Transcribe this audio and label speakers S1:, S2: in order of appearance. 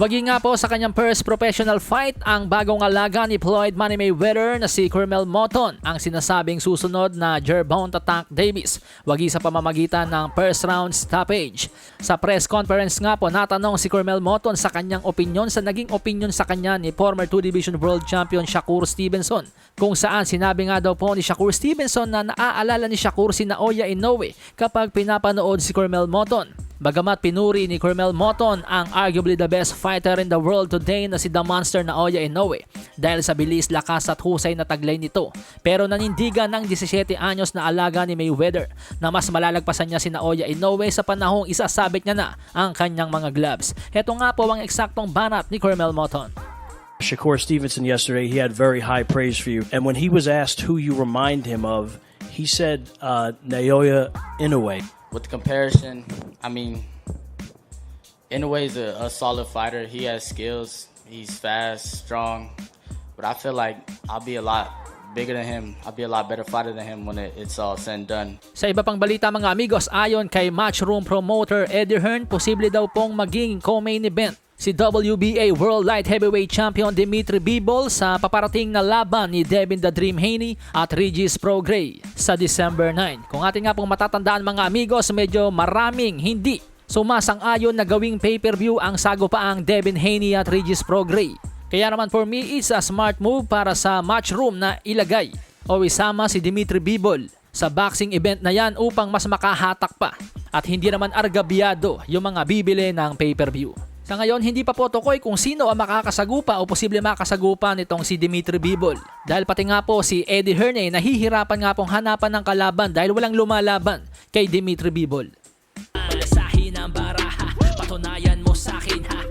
S1: Wagi nga po sa kanyang first professional fight ang bagong alaga ni Floyd Money Mayweather na si Cormel Moton, ang sinasabing susunod na Gervonta Tank Davis. Wagi sa pamamagitan ng first round stoppage. Sa press conference nga po natanong si Cormel Moton sa kanyang opinyon sa naging opinyon sa kanya ni former 2 Division World Champion Shakur Stevenson, kung saan sinabi nga daw po ni Shakur Stevenson na naaalala ni Shakur si Naoya Inoue kapag pinapanood si Cormel Moton. Bagamat pinuri ni Cormel Moton ang arguably the best fighter in the world today na si The Monster Naoya Inoue dahil sa bilis, lakas at husay na taglay nito, pero nanindigan ng 17 anyos na alaga ni Mayweather na mas malalagpasan niya si Naoya Inoue sa panahong isasabit niya na ang kanyang mga gloves. Heto nga po ang eksaktong banat ni Cormel Moton.
S2: Shakur Stevenson yesterday, he had very high praise for you. And when he was asked who you remind him of, he said Naoya Inoue.
S3: With the comparison, I mean, Inoue is a solid fighter. He has skills. He's fast, strong. But I feel like I'll be a lot bigger than him. I'll be a lot better fighter than him when it's all said and done.
S1: Sa iba pang balita mga amigos, ayon kay Matchroom promoter Eddie Hearn, posible daw pong maging co-main event si WBA World Light Heavyweight Champion Dimitri Bivol sa paparating na laban ni Devin the Dream Haney at Regis Prograis sa December 9. Kung ating nga pong matatandaan mga amigos, medyo maraming hindi sumasang-ayon na gawing pay-per-view ang sagupaang Devin Haney at Regis Prograis. Kaya naman for me, it's a smart move para sa Matchroom na ilagay o isama si Dimitri Bivol sa boxing event na yan upang mas makahatak pa at hindi naman argabyado yung mga bibili ng pay-per-view. Sa ngayon, hindi pa po tukoy kung sino ang makakasagupa o posible makasagupa nitong si Dimitri Bivol. Dahil pati nga po si Eddie Hearn nahihirapan nga pong hanapan ng kalaban dahil walang lumalaban kay Dimitri Bivol. Palasahin ang baraha, patunayan mo sa akin ha.